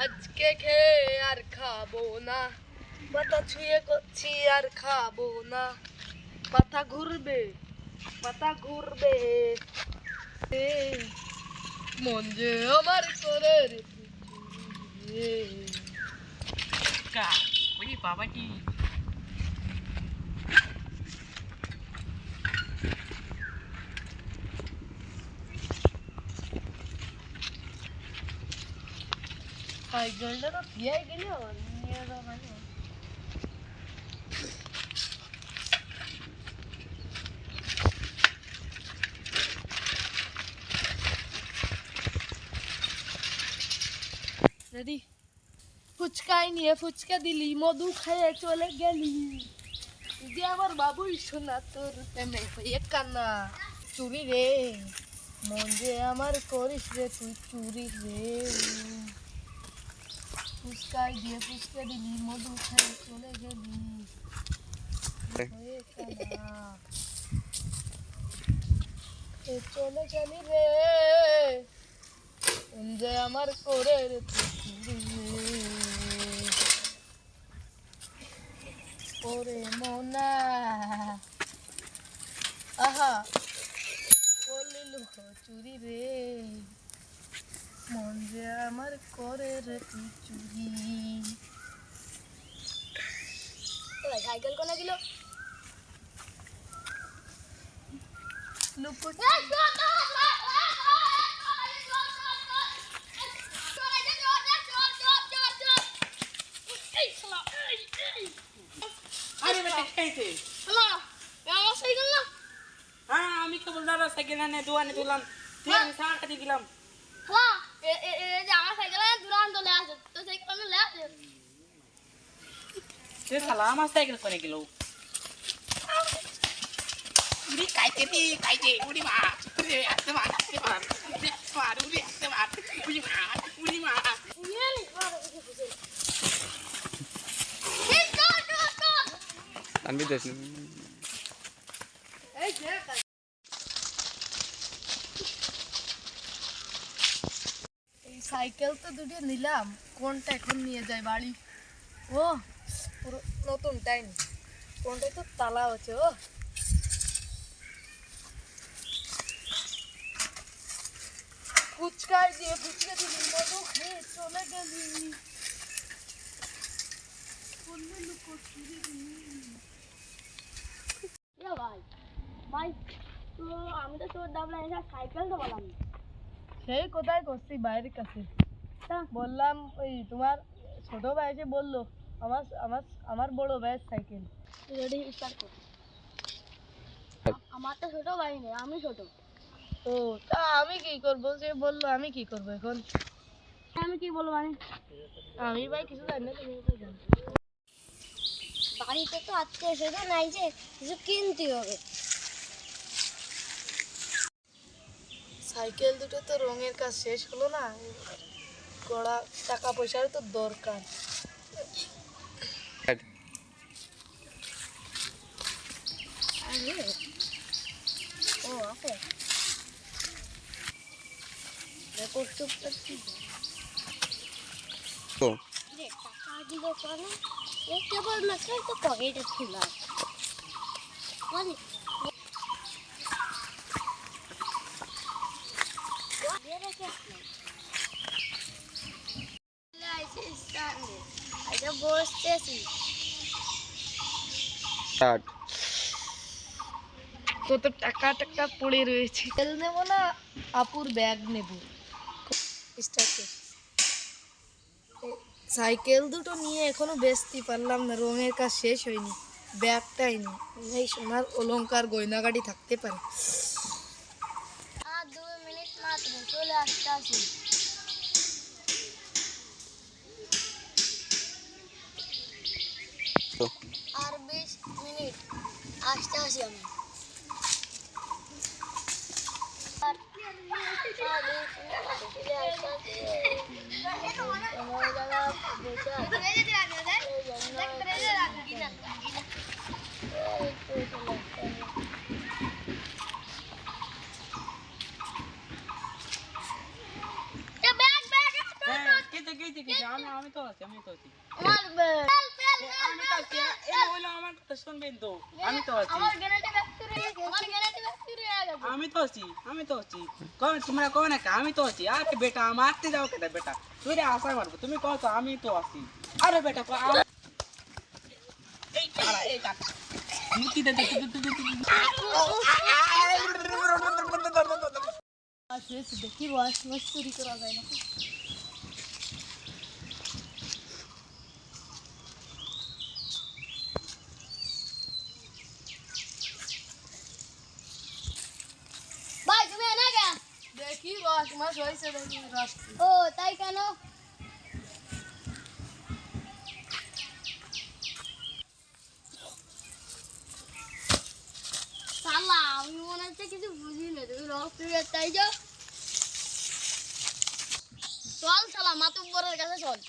আজকে খেয়ে আর খাবো না, মাথা ছুঁয়ে করছি আর খাবো না, মাথা ঘুরবে মাথা ঘুরবে, মন যে আমার করে রে। ওই বাবাটি সাইকেলটা তো দিয়ে গেল নিয়ে যাওয়া রেডি। ফুচকাই নিয়ে ফুচকা দিলি, মধু খেয়ে চলে গেলি, যে আমার বাবুই শোনা তোর প্রেমে হয়ে কান্না। চুরি রে মন যে আমার করিস রে তুই চুরি রে, ফুচকাই দিয়ে ফুচকা দিলি, মধু খেয়ে চলে গেলি, হয়ে কান্না। চলে গেলি রে মন যে আমার করে রে তুই চুরি রে, ওরে মোনা আহা বলিল চুরি রে, মন যে আমার করে রে তুই চুরি। সাইকেল কোনে গেল? আমি কেবল দাদা সাইকেল আনে দোকানে তুললাম, তুই আমি সার কাটি গেলাম। আমার সাইকেল করে গেল কাইতে দি কাইতে উড়ি মা উড়ি আসতে মা আসতে মা উড়ি আসতে মা উড়ি আসতে মা উড়ি মা উড়ি মা। আনবি দেখ সাইকেল তো দুটো নিলাম, কোনটা এখন নিয়ে যাই বাড়ি? ও পুরো নতুন টাইম, কোনটাই তো তালা হচ্ছে। ও ফুচকায় দিয়ে ফুচকা দিলি, মধু খেয়ে চলে গেলি, সেই কোথায় করছি বাইরের কাছে বললাম, ওই তোমার ছোট ভাই এসে বললো আমার আমার আমার বড় ভাইয়ের সাইকেল। রেডি স্টার্ট কর। আমার তো ছোট ভাই নেই, আমি ছোট। ও তা আমি কি করবো? সে বললো আমি কি করবো এখন? আমি কি বলবো? আমি ভাই কিছু জানি না, তুমি তো জানো। বাড়িতে তো আত্মীয় স্বজন নাই যে কিছু কিনতে হবে। সাইকেল দুটো তো রঙের কাজ শেষ হলো না, কড়া টাকা পয়সার তো দরকার। ও আছে টাকা দিব কেন? কেবল মাত্র তো পকেটে ছিল বসতেছি। কত টাকা টাকা পড়ে রয়েছে। তেল নেবো না আপুর ব্যাগ নেব। সাইকেল দুটো নিয়ে এখনো বেচতে পারলাম না, রঙের কাজ শেষ হয়নি, ব্যাগটাই নেই। এই সোনার অলংকার গয়নাগাড়ি থাকতে পারে। আর 2 মিনিট মাত্র চলে আসতে। আর 20 মিনিট আসতে আমি। কি আমি তো আছি আমার আমি তো আছি এই হলো আমার কথা শুনবেন তো আমি তো আছি আমার গ্যারান্টি ব্যক্তি রে আমি তো আছি কোন তোমরা কোন না আমি তো আছি আরে বেটা মারতে যাও কেন বেটা তুই রে আশা মারবো তুমি কও তো আমি তো আছি আরে বেটা এই কারা এই কাকা মুতি দে দেখি বস চুরি করা যায় না ভাই তুমি এনে কেন দেখি রস মাছ হয়েছে দেখি রস ও তাই কেন শালা আমি মনে হচ্ছে কিছু বুঝি না তুমি রস তুই তাই যাও চল শালা মাতুব্বরের কাছে চল